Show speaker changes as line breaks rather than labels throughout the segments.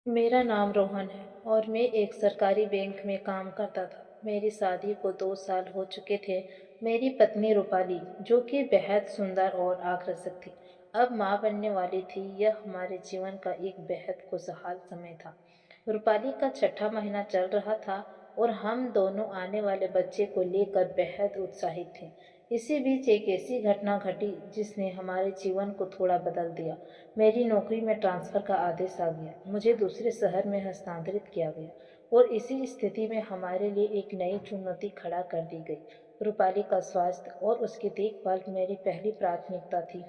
मेरा नाम रोहन है और मैं एक सरकारी बैंक में काम करता था। मेरी शादी को 2 साल हो चुके थे। मेरी पत्नी रूपाली, जो कि बेहद सुंदर और आकर्षक थी, अब माँ बनने वाली थी। यह हमारे जीवन का एक बेहद खुशहाल समय था। रूपाली का छठा महीना चल रहा था और हम दोनों आने वाले बच्चे को लेकर बेहद उत्साहित थे। इसी बीच एक ऐसी घटना घटी जिसने हमारे जीवन को थोड़ा बदल दिया। मेरी नौकरी में ट्रांसफ़र का आदेश आ गया। मुझे दूसरे शहर में हस्तांतरित किया गया और इसी स्थिति में हमारे लिए एक नई चुनौती खड़ा कर दी गई। रूपाली का स्वास्थ्य और उसकी देखभाल मेरी पहली प्राथमिकता थी।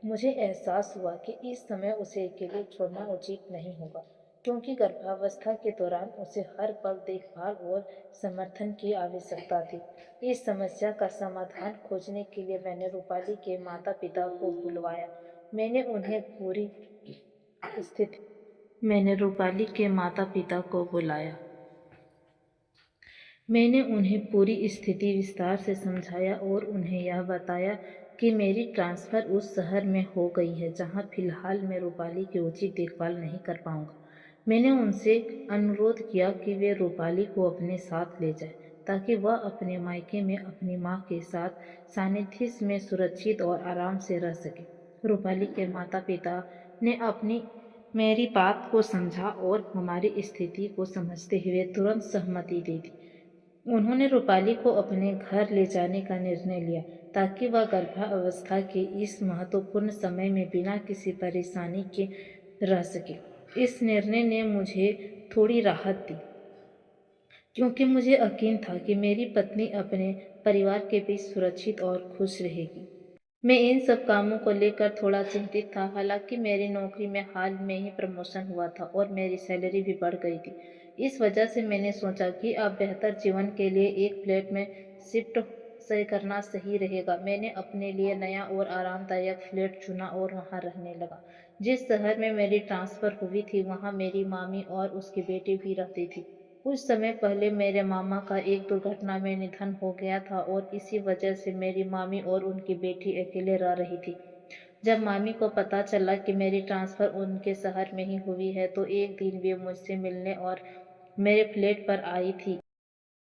मुझे एहसास हुआ कि इस समय उसे अकेले छोड़ना उचित नहीं होगा, क्योंकि गर्भावस्था के दौरान उसे हर पल देखभाल और समर्थन की आवश्यकता थी। इस समस्या का समाधान खोजने के लिए मैंने रूपाली के माता पिता को बुलवाया। मैंने उन्हें पूरी स्थिति मैंने रूपाली के माता पिता को बुलाया। मैंने उन्हें पूरी स्थिति विस्तार से समझाया और उन्हें यह बताया कि मेरी ट्रांसफ़र उस शहर में हो गई है जहां फिलहाल मैं रूपाली की उचित देखभाल नहीं कर पाऊंगा। मैंने उनसे अनुरोध किया कि वे रूपाली को अपने साथ ले जाएं, ताकि वह अपने मायके में अपनी माँ के साथ सानिध्य में सुरक्षित और आराम से रह सके। रूपाली के माता पिता ने अपनी मेरी बात को समझा और हमारी स्थिति को समझते हुए तुरंत सहमति दे दी। उन्होंने रूपाली को अपने घर ले जाने का निर्णय लिया, ताकि वह गर्भावस्था के इस महत्वपूर्ण समय में बिना किसी परेशानी के रह सके। इस निर्णय ने मुझे थोड़ी राहत दी, क्योंकि मुझे यकीन था कि मेरी पत्नी अपने परिवार के बीच सुरक्षित और खुश रहेगी। मैं इन सब कामों को लेकर थोड़ा चिंतित था। हालांकि मेरी नौकरी में हाल में ही प्रमोशन हुआ था और मेरी सैलरी भी बढ़ गई थी। इस वजह से मैंने सोचा कि अब बेहतर जीवन के लिए एक फ्लैट में शिफ्ट सही करना सही रहेगा। मैंने अपने लिए नया और आरामदायक फ्लैट चुना और वहां रहने लगा। जिस शहर में मेरी ट्रांसफ़र हुई थी, वहां मेरी मामी और उसकी बेटी भी रहती थी। कुछ समय पहले मेरे मामा का एक दुर्घटना में निधन हो गया था और इसी वजह से मेरी मामी और उनकी बेटी अकेले रह रही थी। जब मामी को पता चला कि मेरी ट्रांसफ़र उनके शहर में ही हुई है, तो एक दिन वे मुझसे मिलने और मेरे फ्लैट पर आई थी।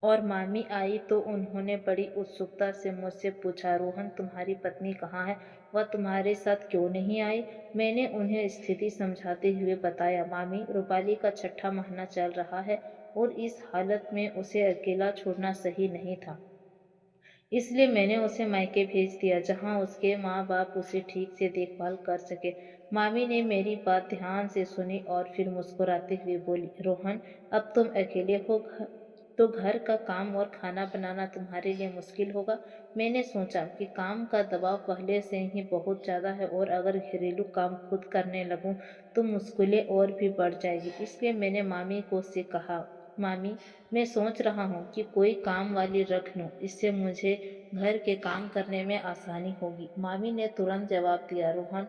और मामी आई तो उन्होंने बड़ी उत्सुकता से मुझसे पूछा, रोहन, तुम्हारी पत्नी कहाँ है? वह तुम्हारे साथ क्यों नहीं आई? मैंने उन्हें स्थिति समझाते हुए बताया, मामी, रूपाली का छठा महीना चल रहा है और इस हालत में उसे अकेला छोड़ना सही नहीं था। इसलिए मैंने उसे मायके भेज दिया, जहाँ उसके माँ बाप उसे ठीक से देखभाल कर सके। मामी ने मेरी बात ध्यान से सुनी और फिर मुस्कुराते हुए बोली, रोहन, अब तुम अकेले हो, तो घर का काम और खाना बनाना तुम्हारे लिए मुश्किल होगा। मैंने सोचा कि काम का दबाव पहले से ही बहुत ज़्यादा है और अगर घरेलू काम खुद करने लगूं तो मुश्किलें और भी बढ़ जाएगी। इसलिए मैंने मामी को से कहा, मामी, मैं सोच रहा हूँ कि कोई काम वाली रख लूँ, इससे मुझे घर के काम करने में आसानी होगी। मामी ने तुरंत जवाब दिया, रोहन,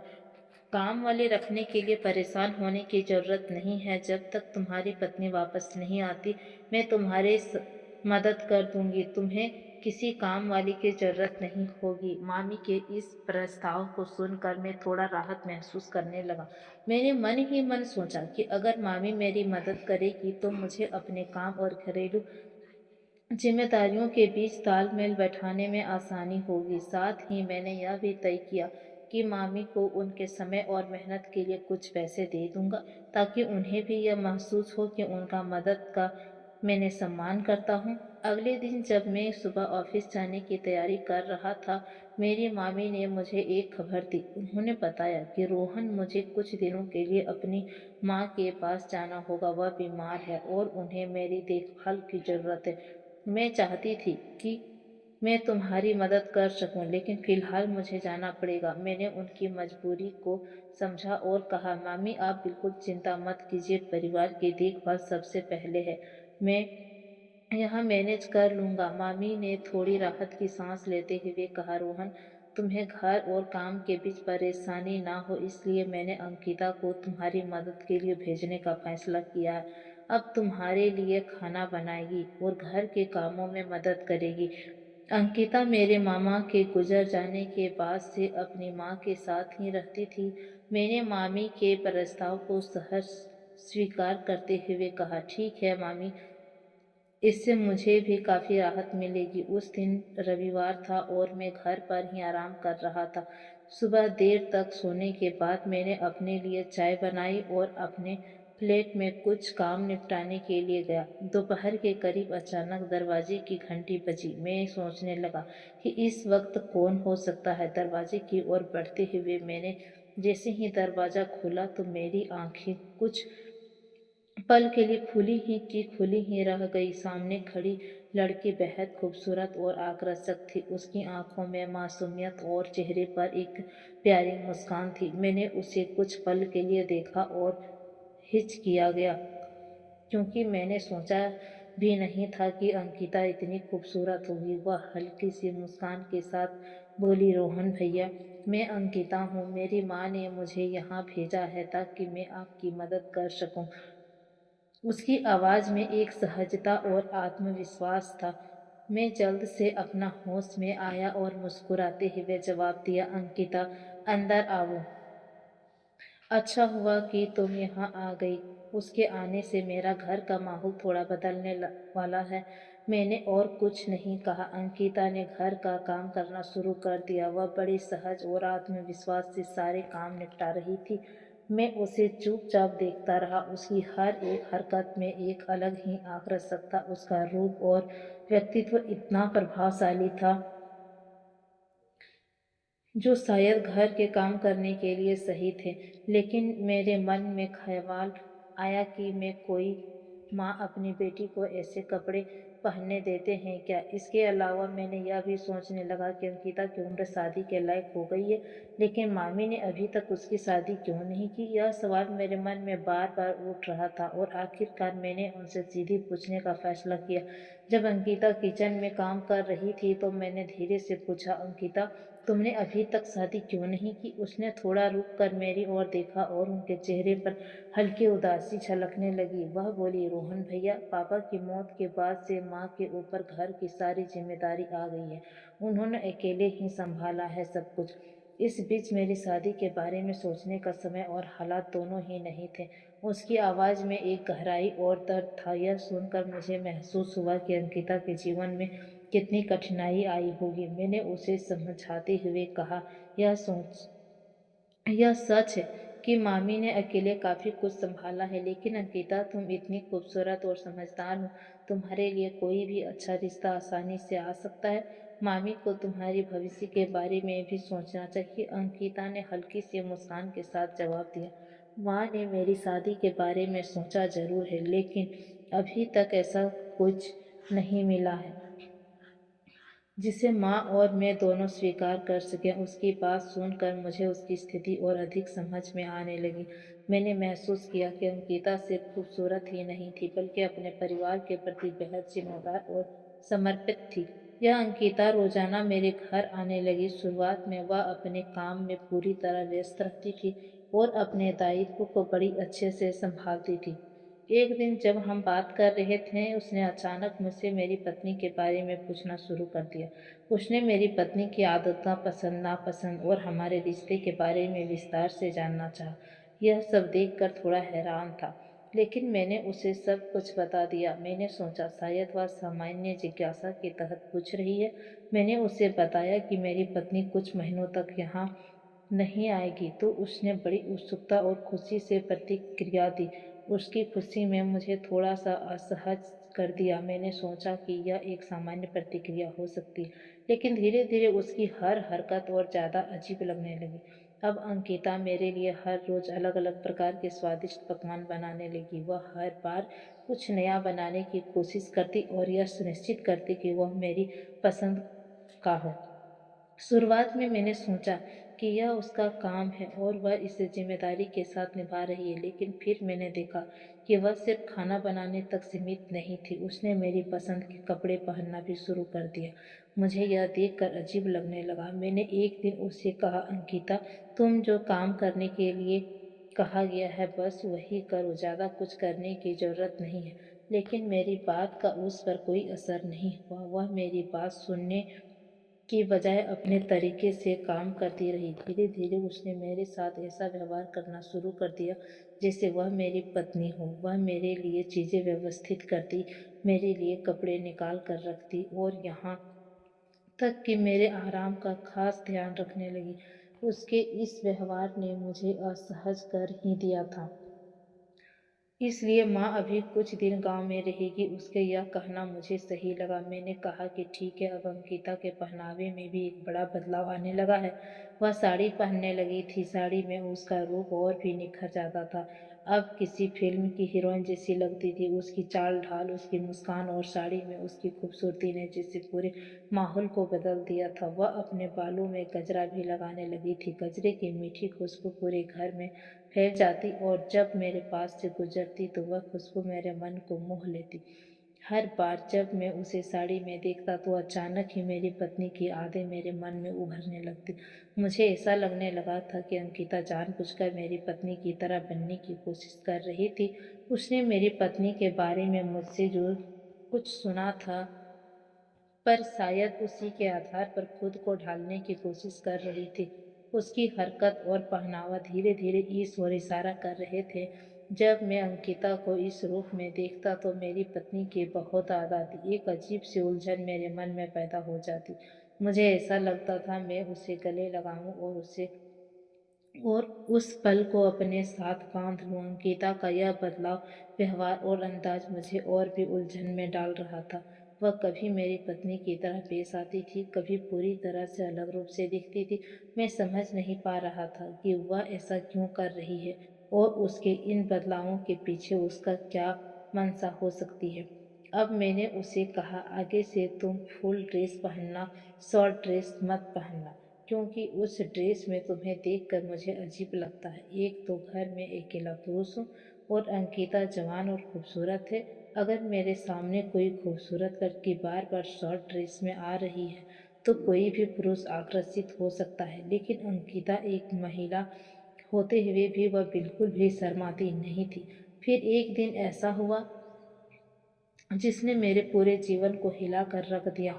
काम वाले रखने के लिए परेशान होने की जरूरत नहीं है। जब तक तुम्हारी पत्नी वापस नहीं आती, मैं तुम्हारे मदद कर दूंगी। तुम्हें किसी काम वाली की जरूरत नहीं होगी। मामी के इस प्रस्ताव को सुनकर मैं थोड़ा राहत महसूस करने लगा। मैंने मन ही मन सोचा कि अगर मामी मेरी मदद करेगी तो मुझे अपने काम और घरेलू जिम्मेदारियों के बीच तालमेल बैठाने में आसानी होगी। साथ ही मैंने यह भी तय किया कि मामी को उनके समय और मेहनत के लिए कुछ पैसे दे दूंगा, ताकि उन्हें भी यह महसूस हो कि उनका मदद का मैंने सम्मान करता हूँ। अगले दिन जब मैं सुबह ऑफिस जाने की तैयारी कर रहा था, मेरी मामी ने मुझे एक खबर दी। उन्होंने बताया कि रोहन, मुझे कुछ दिनों के लिए अपनी माँ के पास जाना होगा। वह बीमार है और उन्हें मेरी देखभाल की जरूरत है। मैं चाहती थी कि मैं तुम्हारी मदद कर सकूं, लेकिन फिलहाल मुझे जाना पड़ेगा। मैंने उनकी मजबूरी को समझा और कहा, मामी, आप बिल्कुल चिंता मत कीजिए, परिवार की देखभाल सबसे पहले है। मैं यहाँ मैनेज कर लूंगा। मामी ने थोड़ी राहत की सांस लेते हुए कहा, रोहन, तुम्हें घर और काम के बीच परेशानी ना हो, इसलिए मैंने अंकिता को तुम्हारी मदद के लिए भेजने का फैसला किया है। अब तुम्हारे लिए खाना बनाएगी और घर के कामों में मदद करेगी। अंकिता मेरे मामा के गुजर जाने के बाद से अपनी माँ के साथ ही रहती थी। मैंने मामी के प्रस्ताव को सहर्ष स्वीकार करते हुए कहा, ठीक है मामी, इससे मुझे भी काफ़ी राहत मिलेगी। उस दिन रविवार था और मैं घर पर ही आराम कर रहा था। सुबह देर तक सोने के बाद मैंने अपने लिए चाय बनाई और अपने फ्लैट में कुछ काम निपटाने के लिए गया। दोपहर के करीब अचानक दरवाजे की घंटी बजी। मैं सोचने लगा कि इस वक्त कौन हो सकता है। दरवाजे की ओर बढ़ते हुए मैंने जैसे ही दरवाज़ा खोला तो मेरी आंखें कुछ पल के लिए खुली ही रह गई। सामने खड़ी लड़की बेहद खूबसूरत और आकर्षक थी। उसकी आंखों में मासूमियत और चेहरे पर एक प्यारी मुस्कान थी। मैंने उसे कुछ पल के लिए देखा और हिचकिया गया, क्योंकि मैंने सोचा भी नहीं था कि अंकिता इतनी खूबसूरत होगी। वह हल्की सी मुस्कान के साथ बोली, रोहन भैया, मैं अंकिता हूँ। मेरी माँ ने मुझे यहाँ भेजा है ताकि मैं आपकी मदद कर सकूँ। उसकी आवाज़ में एक सहजता और आत्मविश्वास था। मैं जल्द से अपना होश में आया और मुस्कुराते हुए जवाब दिया, अंकिता, अंदर आओ। अच्छा हुआ कि तुम यहाँ आ गई। उसके आने से मेरा घर का माहौल थोड़ा बदलने वाला है। मैंने और कुछ नहीं कहा। अंकिता ने घर का काम करना शुरू कर दिया। वह बड़ी सहज और आत्मविश्वास से सारे काम निपटा रही थी। मैं उसे चुपचाप देखता रहा। उसकी हर एक हरकत में एक अलग ही आकर्षक था। उसका रूप और व्यक्तित्व इतना प्रभावशाली था जो शायद घर के काम करने के लिए सही थे। लेकिन मेरे मन में ख्याल आया कि मैं कोई माँ अपनी बेटी को ऐसे कपड़े पहनने देते हैं क्या। इसके अलावा मैंने यह भी सोचने लगा कि अंकिता की उम्र शादी के लायक हो गई है, लेकिन मामी ने अभी तक उसकी शादी क्यों नहीं की। यह सवाल मेरे मन में बार बार उठ रहा था और आखिरकार मैंने उनसे सीधी पूछने का फैसला किया। जब अंकिता किचन में काम कर रही थी तो मैंने धीरे से पूछा, अंकिता, तुमने अभी तक शादी क्यों नहीं की। उसने थोड़ा रुक कर मेरी ओर देखा और उनके चेहरे पर हल्की उदासी झलकने लगी। वह बोली, रोहन भैया, पापा की मौत के बाद से माँ के ऊपर घर की सारी जिम्मेदारी आ गई है। उन्होंने अकेले ही संभाला है सब कुछ। इस बीच मेरी शादी के बारे में सोचने का समय और हालात दोनों ही नहीं थे। उसकी आवाज़ में एक गहराई और दर्द था। यह सुनकर मुझे महसूस हुआ कि अंकिता के जीवन में कितनी कठिनाई आई होगी। मैंने उसे समझाते हुए कहा, यह सच है कि मामी ने अकेले काफी कुछ संभाला है, लेकिन अंकिता, तुम इतनी खूबसूरत और समझदार हो। तुम्हारे लिए कोई भी अच्छा रिश्ता आसानी से आ सकता है। मामी को तुम्हारे भविष्य के बारे में भी सोचना चाहिए। अंकिता ने हल्की सी मुस्कान के साथ जवाब दिया, माँ ने मेरी शादी के बारे में सोचा जरूर है, लेकिन अभी तक ऐसा कुछ नहीं मिला है जिसे माँ और मैं दोनों स्वीकार कर सकें। उसकी बात सुनकर मुझे उसकी स्थिति और अधिक समझ में आने लगी। मैंने महसूस किया कि अंकिता सिर्फ खूबसूरत ही नहीं थी, बल्कि अपने परिवार के प्रति बेहद जिम्मेदार और समर्पित थी। यह अंकिता रोजाना मेरे घर आने लगी। शुरुआत में वह अपने काम में पूरी तरह व्यस्त रहती थी और अपने दायित्व को बड़ी अच्छे से संभालती थी। एक दिन जब हम बात कर रहे थे, उसने अचानक मुझसे मेरी पत्नी के बारे में पूछना शुरू कर दिया। उसने मेरी पत्नी की आदतें, पसंद नापसंद और हमारे रिश्ते के बारे में विस्तार से जानना चाहा। यह सब देखकर थोड़ा हैरान था, लेकिन मैंने उसे सब कुछ बता दिया। मैंने सोचा शायद वह सामान्य जिज्ञासा के तहत पूछ रही है। मैंने उसे बताया कि मेरी पत्नी कुछ महीनों तक यहाँ नहीं आएगी, तो उसने बड़ी उत्सुकता और खुशी से प्रतिक्रिया दी। उसकी खुशी में मुझे थोड़ा सा असहज कर दिया। मैंने सोचा कि यह एक सामान्य प्रतिक्रिया हो सकती है, लेकिन धीरे धीरे उसकी हर हरकत और ज़्यादा अजीब लगने लगी। अब अंकिता मेरे लिए हर रोज़ अलग अलग प्रकार के स्वादिष्ट पकवान बनाने लगी। वह हर बार कुछ नया बनाने की कोशिश करती और यह सुनिश्चित करती कि वह मेरी पसंद का हो। शुरुआत में मैंने सोचा कि यह उसका काम है और वह इसे जिम्मेदारी के साथ निभा रही है, लेकिन फिर मैंने देखा कि वह सिर्फ खाना बनाने तक सीमित नहीं थी। उसने मेरी पसंद के कपड़े पहनना भी शुरू कर दिया। मुझे यह देखकर अजीब लगने लगा। मैंने एक दिन उसे कहा, अंकिता, तुम जो काम करने के लिए कहा गया है बस वही करो, ज़्यादा कुछ करने की ज़रूरत नहीं है। लेकिन मेरी बात का उस पर कोई असर नहीं हुआ। वह मेरी बात सुनने की बजाय अपने तरीके से काम करती रही। धीरे धीरे उसने मेरे साथ ऐसा व्यवहार करना शुरू कर दिया जैसे वह मेरी पत्नी हो। वह मेरे लिए चीज़ें व्यवस्थित करती, मेरे लिए कपड़े निकाल कर रखती और यहाँ तक कि मेरे आराम का खास ध्यान रखने लगी। उसके इस व्यवहार ने मुझे असहज कर ही दिया था। इसलिए माँ अभी कुछ दिन गांव में रहेगी, उसके यह कहना मुझे सही लगा। मैंने कहा कि ठीक है। अब अंकिता के पहनावे में भी एक बड़ा बदलाव आने लगा है। वह साड़ी पहनने लगी थी। साड़ी में उसका रूप और भी निखर जाता था। अब किसी फिल्म की हीरोइन जैसी लगती थी। उसकी चाल ढाल, उसकी मुस्कान और साड़ी में उसकी खूबसूरती ने जैसे पूरे माहौल को बदल दिया था। वह अपने बालों में गजरा भी लगाने लगी थी। गजरे की मीठी खुशबू पूरे घर में फैल जाती और जब मेरे पास से गुजरती तो वह खुशबू मेरे मन को मोह लेती। हर बार जब मैं उसे साड़ी में देखता तो अचानक ही मेरी पत्नी की यादें मेरे मन में उभरने लगती। मुझे ऐसा लगने लगा था कि अंकिता जानबूझकर मेरी पत्नी की तरह बनने की कोशिश कर रही थी। उसने मेरी पत्नी के बारे में मुझसे जो कुछ सुना था, पर शायद उसी के आधार पर खुद को ढालने की कोशिश कर रही थी। उसकी हरकत और पहनावा धीरे धीरे इस ओर इशारा कर रहे थे। जब मैं अंकिता को इस रूप में देखता तो मेरी पत्नी की बहुत याद आती। एक अजीब सी उलझन मेरे मन में पैदा हो जाती। मुझे ऐसा लगता था मैं उसे गले लगाऊं और उस पल को अपने साथ बांध लूं। अंकिता का यह बदलाव व्यवहार और अंदाज मुझे और भी उलझन में डाल रहा था। वह कभी मेरी पत्नी की तरह पेश आती थी, कभी पूरी तरह से अलग रूप से दिखती थी। मैं समझ नहीं पा रहा था कि वह ऐसा क्यों कर रही है और उसके इन बदलावों के पीछे उसका क्या मंशा हो सकती है। अब मैंने उसे कहा, आगे से तुम फुल ड्रेस पहनना, शॉर्ट ड्रेस मत पहनना, क्योंकि उस ड्रेस में तुम्हें देखकर मुझे अजीब लगता है। एक तो घर में अकेला पुरुष हूँ और अंकिता जवान और खूबसूरत है। अगर मेरे सामने कोई खूबसूरत लड़की बार बार शॉर्ट ड्रेस में आ रही है तो कोई भी पुरुष आकर्षित हो सकता है, लेकिन अंकिता एक महिला होते हुए भी वह बिल्कुल भी शर्माती नहीं थी। फिर एक दिन ऐसा हुआ जिसने मेरे पूरे जीवन को हिला कर रख दिया।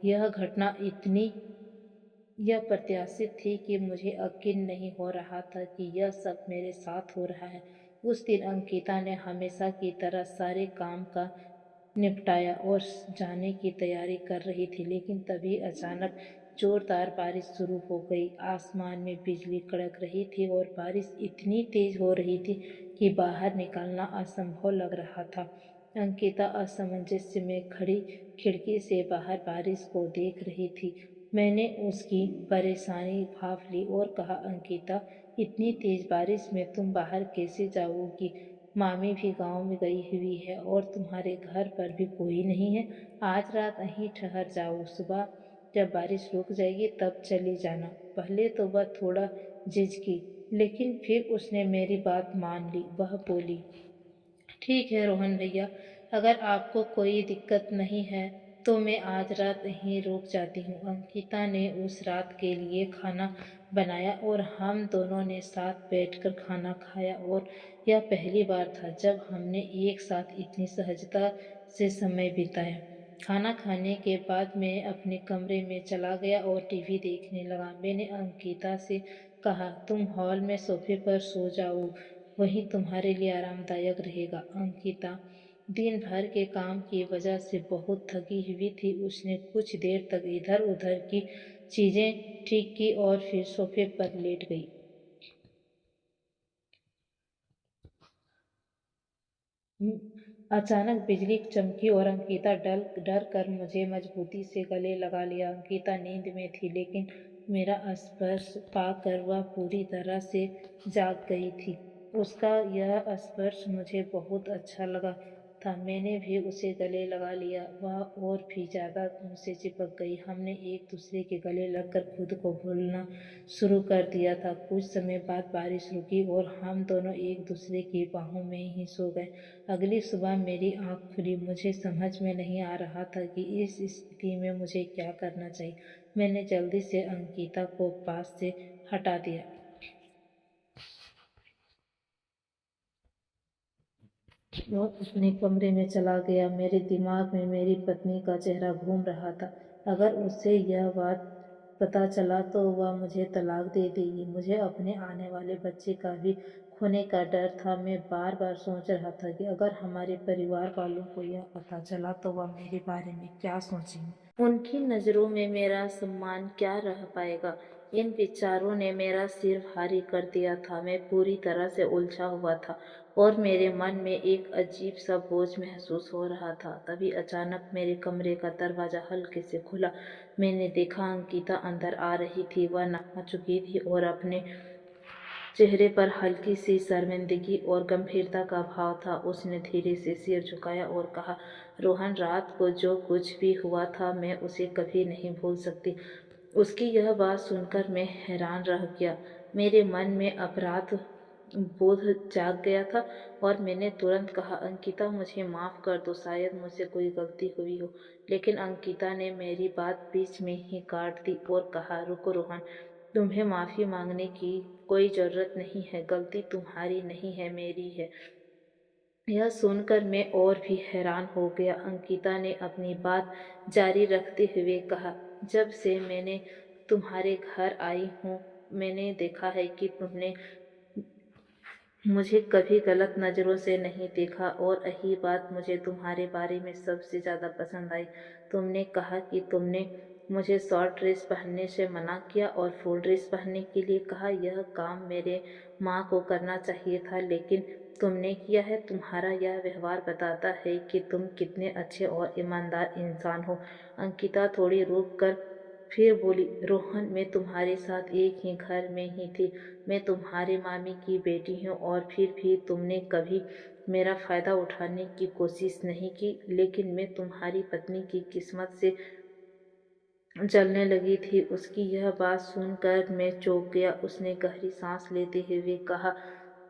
यह घटना इतनी यह प्रत्याशित थी कि मुझे यकीन नहीं हो रहा था कि यह सब मेरे साथ हो रहा है। उस दिन अंकिता ने हमेशा की तरह सारे काम का निपटाया और जाने की तैयारी कर रही थी, लेकिन तभी अचानक जोरदार बारिश शुरू हो गई। आसमान में बिजली कड़क रही थी और बारिश इतनी तेज हो रही थी कि बाहर निकलना असंभव लग रहा था। अंकिता असमंजस में खड़ी खिड़की से बाहर बारिश को देख रही थी। मैंने उसकी परेशानी भांप ली और कहा, अंकिता, इतनी तेज बारिश में तुम बाहर कैसे जाओगी? मामी भी गांव में गई हुई है और तुम्हारे घर पर भी कोई नहीं है। आज रात यहीं ठहर जाओ, सुबह जब बारिश रुक जाएगी तब चली जाना। पहले तो वह थोड़ा झिझकी, लेकिन फिर उसने मेरी बात मान ली। वह बोली, ठीक है रोहन भैया, अगर आपको कोई दिक्कत नहीं है तो मैं आज रात यहीं रुक जाती हूँ। अंकिता ने उस रात के लिए खाना बनाया और हम दोनों ने साथ बैठकर खाना खाया और यह पहली बार था जब हमने एक साथ इतनी सहजता से समय बिताया। खाना खाने के बाद मैं अपने कमरे में चला गया और टीवी देखने लगा। मैंने अंकिता से कहा, तुम हॉल में सोफे पर सो जाओ, वही तुम्हारे लिए आरामदायक रहेगा। अंकिता दिन भर के काम की वजह से बहुत थकी हुई थी। उसने कुछ देर तक इधर उधर की चीजें ठीक की और फिर सोफे पर लेट गई। अचानक बिजली चमकी और अंकिता डर डर कर मुझे मजबूती से गले लगा लिया। अंकिता नींद में थी, लेकिन मेरा स्पर्श पाकर वह पूरी तरह से जाग गई थी। उसका यह स्पर्श मुझे बहुत अच्छा लगा था। मैंने भी उसे गले लगा लिया। वह और भी ज्यादा मुझसे चिपक गई। हमने एक दूसरे के गले लगकर खुद को भूलना शुरू कर दिया था। कुछ समय बाद बारिश रुकी और हम दोनों एक दूसरे की बाहों में ही सो गए। अगली सुबह मेरी आँख खुली। मुझे समझ में नहीं आ रहा था कि इस स्थिति में मुझे क्या करना चाहिए। मैंने जल्दी से अंकिता को पास से हटा दिया। वो अपने कमरे में चला गया। मेरे दिमाग में मेरी पत्नी का चेहरा घूम रहा था। अगर उसे यह बात पता चला तो वह मुझे तलाक दे देगी। मुझे अपने आने वाले बच्चे का भी होने का डर था। मैं बार बार सोच रहा था कि अगर हमारे परिवार वालों को यह पता चला तो वह मेरे बारे में क्या सोचेंगे। उनकी नज़रों में मेरा सम्मान क्या रह पाएगा। इन विचारों ने मेरा सिर भारी कर दिया था। मैं पूरी तरह से उलझा हुआ था और मेरे मन में एक अजीब सा बोझ महसूस हो रहा था। तभी अचानक मेरे कमरे का दरवाज़ा हल्के से खुला। मैंने देखा अंकिता अंदर आ रही थी। वह नहा चुकी थी और अपने चेहरे पर हल्की सी शर्मिंदगी और गंभीरता का भाव था। उसने धीरे से सिर झुकाया और कहा, रोहन, रात को जो कुछ भी हुआ था मैं उसे कभी नहीं भूल सकती। उसकी यह बात सुनकर मैं हैरान रह गया। मेरे मन में अपराध बोध जाग गया था और मैंने तुरंत कहा, अंकिता, मुझे माफ़ कर दो, शायद मुझसे कोई गलती हुई हो। लेकिन अंकिता ने मेरी बात बीच में ही काट दी और कहा, रुको रोहन, तुम्हें माफ़ी मांगने की कोई ज़रूरत नहीं है। गलती तुम्हारी नहीं है, मेरी है। यह सुनकर मैं और भी हैरान हो गया। अंकिता ने अपनी बात जारी रखते हुए कहा, जब से मैंने तुम्हारे घर आई हूँ मैंने देखा है कि तुमने मुझे कभी गलत नज़रों से नहीं देखा और यही बात मुझे तुम्हारे बारे में सबसे ज़्यादा पसंद आई। तुमने कहा कि तुमने मुझे शॉर्ट ड्रेस पहनने से मना किया और फुल ड्रेस पहनने के लिए कहा। यह काम मेरे माँ को करना चाहिए था, लेकिन तुमने किया है। तुम्हारा यह व्यवहार बताता है कि तुम कितने अच्छे और ईमानदार इंसान हो। अंकिता थोड़ी रुक कर फिर बोली, रोहन, मैं तुम्हारे साथ एक ही घर में ही थी। मैं तुम्हारी मामी की बेटी हूँ और फिर भी तुमने कभी मेरा फ़ायदा उठाने की कोशिश नहीं की। लेकिन मैं तुम्हारी पत्नी की किस्मत से जलने लगी थी। उसकी यह बात सुनकर मैं चौंक गया। उसने गहरी सांस लेते हुए कहा,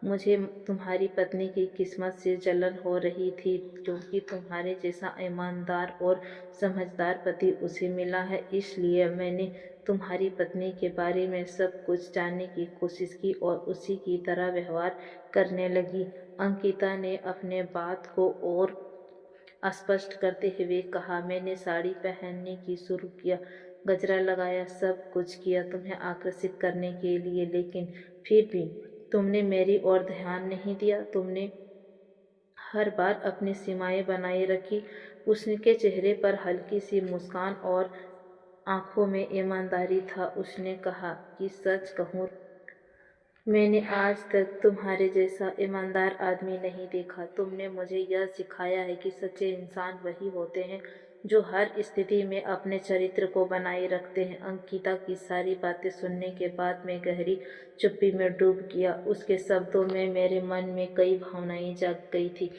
मुझे तुम्हारी पत्नी की किस्मत से जलन हो रही थी क्योंकि तुम्हारे जैसा ईमानदार और समझदार पति उसे मिला है। इसलिए मैंने तुम्हारी पत्नी के बारे में सब कुछ जानने की कोशिश की और उसी की तरह व्यवहार करने लगी। अंकिता ने अपने बात को और स्पष्ट करते हुए कहा, मैंने साड़ी पहनने की शुरू किया, गजरा लगाया, सब कुछ किया तुम्हें आकर्षित करने के लिए, लेकिन फिर भी तुमने मेरी ओर ध्यान नहीं दिया। तुमने हर बार अपनी सीमाएं बनाए रखी। उसके चेहरे पर हल्की सी मुस्कान और आंखों में ईमानदारी था। उसने कहा कि सच कहूँ, मैंने आज तक तुम्हारे जैसा ईमानदार आदमी नहीं देखा। तुमने मुझे यह सिखाया है कि सच्चे इंसान वही होते हैं जो हर स्थिति में अपने चरित्र को बनाए रखते हैं। अंकिता की सारी बातें सुनने के बाद मैं गहरी चुप्पी में डूब गया। उसके शब्दों में मेरे मन में कई भावनाएं जाग गई थी,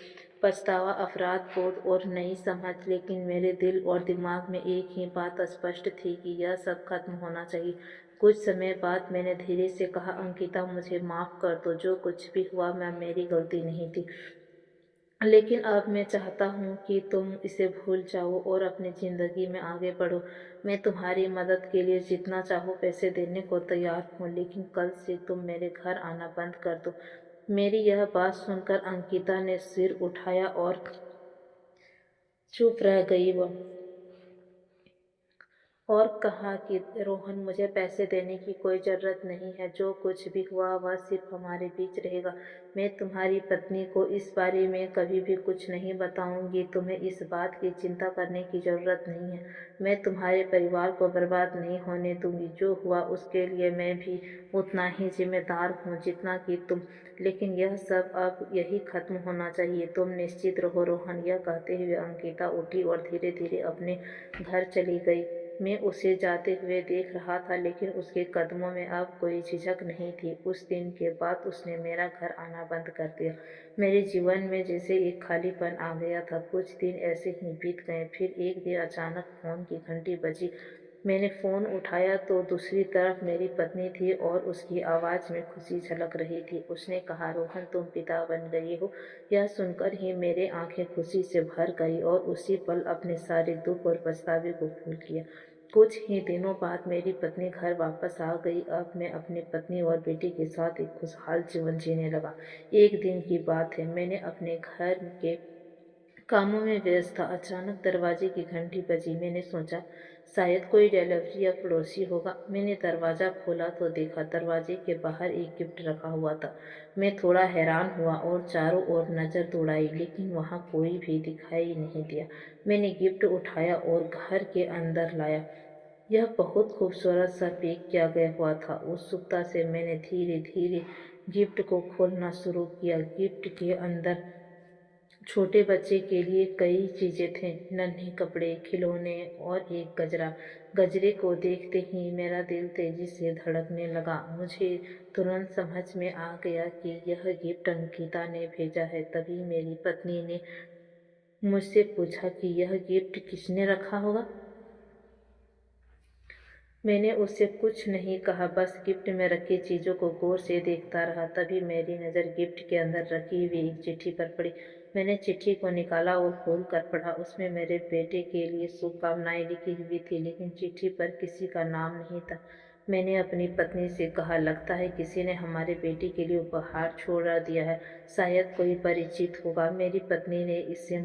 पछतावा, अपराध बोध और नई समझ। लेकिन मेरे दिल और दिमाग में एक ही बात स्पष्ट थी कि यह सब खत्म होना चाहिए। कुछ समय बाद मैंने धीरे से कहा, अंकिता, मुझे माफ़ कर दो। जो कुछ भी हुआ मैं मेरी गलती नहीं थी, लेकिन अब मैं चाहता हूँ कि तुम इसे भूल जाओ और अपनी ज़िंदगी में आगे बढ़ो। मैं तुम्हारी मदद के लिए जितना चाहो पैसे देने को तैयार हूँ, लेकिन कल से तुम मेरे घर आना बंद कर दो। मेरी यह बात सुनकर अंकिता ने सिर उठाया और चुप रह गई। वह और कहा कि रोहन, मुझे पैसे देने की कोई ज़रूरत नहीं है। जो कुछ भी हुआ वह सिर्फ हमारे बीच रहेगा। मैं तुम्हारी पत्नी को इस बारे में कभी भी कुछ नहीं बताऊंगी। तुम्हें इस बात की चिंता करने की ज़रूरत नहीं है। मैं तुम्हारे परिवार को बर्बाद नहीं होने दूंगी। जो हुआ उसके लिए मैं भी उतना ही जिम्मेदार हूँ जितना कि तुम। लेकिन यह सब अब यही खत्म होना चाहिए। तुम निश्चित रहो रोहन। यह कहते हुए अंकिता उठी और धीरे धीरे अपने घर चली गई। मैं उसे जाते हुए देख रहा था, लेकिन उसके कदमों में अब कोई झिझक नहीं थी। उस दिन के बाद उसने मेरा घर आना बंद कर दिया। मेरे जीवन में जैसे एक खालीपन आ गया था। कुछ दिन ऐसे ही बीत गए। फिर एक दिन अचानक फ़ोन की घंटी बजी। मैंने फ़ोन उठाया तो दूसरी तरफ मेरी पत्नी थी और उसकी आवाज़ में खुशी झलक रही थी। उसने कहा, रोहन, तुम पिता बन गए हो। यह सुनकर ही मेरे आंखें खुशी से भर गई और उसी पल अपने सारे दुख और पछतावे को भूल गया। कुछ ही दिनों बाद मेरी पत्नी घर वापस आ गई। अब मैं अपनी पत्नी और बेटी के साथ एक खुशहाल जीवन जीने लगा। एक दिन की बात है, मैंने अपने घर के कामों में व्यस्त था। अचानक दरवाजे की घंटी बजी। मैंने सोचा शायद कोई डिलीवरी या पड़ोसी होगा। मैंने दरवाज़ा खोला तो देखा दरवाजे के बाहर एक गिफ्ट रखा हुआ था। मैं थोड़ा हैरान हुआ और चारों ओर नज़र दौड़ाई, लेकिन वहाँ कोई भी दिखाई नहीं दिया। मैंने गिफ्ट उठाया और घर के अंदर लाया। यह बहुत खूबसूरत सा पैक किया गया हुआ था। उत्सुकता से मैंने धीरे धीरे गिफ्ट को खोलना शुरू किया। गिफ्ट के अंदर छोटे बच्चे के लिए कई चीजें थे, नन्हे कपड़े, खिलौने और एक गजरा। गजरे को देखते ही मेरा दिल तेजी से धड़कने लगा। मुझे तुरंत समझ में आ गया कि यह गिफ्ट अंकिता ने भेजा है। तभी मेरी पत्नी ने मुझसे पूछा कि यह गिफ्ट किसने रखा होगा। मैंने उससे कुछ नहीं कहा, बस गिफ्ट में रखी चीज़ों को गौर से देखता रहा। तभी मेरी नज़र गिफ्ट के अंदर रखी हुई एक चिट्ठी पर पड़ी। मैंने चिट्ठी को निकाला और खोल कर पढ़ा। उसमें मेरे बेटे के लिए शुभकामनाएं लिखी हुई थी, लेकिन चिट्ठी पर किसी का नाम नहीं था। मैंने अपनी पत्नी से कहा, लगता है किसी ने हमारे बेटे के लिए उपहार छोड़ दिया है, शायद कोई परिचित होगा। मेरी पत्नी ने इससे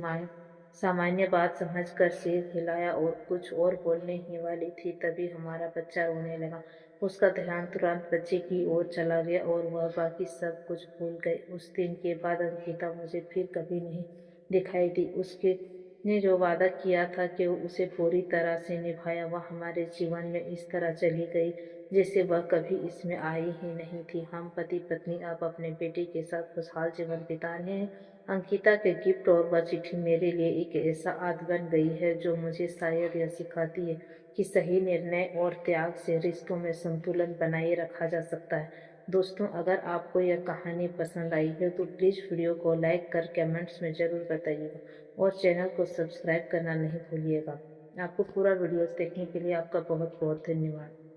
सामान्य बात समझकर सिर हिलाया और कुछ और बोलने ही वाली थी, तभी हमारा बच्चा रोने लगा। उसका ध्यान तुरंत बच्चे की ओर चला गया और वह बाकी सब कुछ भूल गई। उस दिन के बाद अंकिता मुझे फिर कभी नहीं दिखाई दी। उसके ने जो वादा किया था कि वो उसे पूरी तरह से निभाया, वह हमारे जीवन में इस तरह चली गई जैसे वह कभी इसमें आई ही नहीं थी। हम पति पत्नी अब अपने बेटे के साथ खुशहाल जीवन बिता रहे हैं। अंकिता के गिफ्ट और वह चिट्ठी मेरे लिए एक ऐसा आदत बन गई है जो मुझे शायद यह सिखाती है कि सही निर्णय और त्याग से रिश्तों में संतुलन बनाए रखा जा सकता है। दोस्तों, अगर आपको यह कहानी पसंद आई है तो प्लीज़ वीडियो को लाइक कर कमेंट्स में ज़रूर बताइएगा और चैनल को सब्सक्राइब करना नहीं भूलिएगा। आपको पूरा वीडियोस देखने के लिए आपका बहुत बहुत धन्यवाद।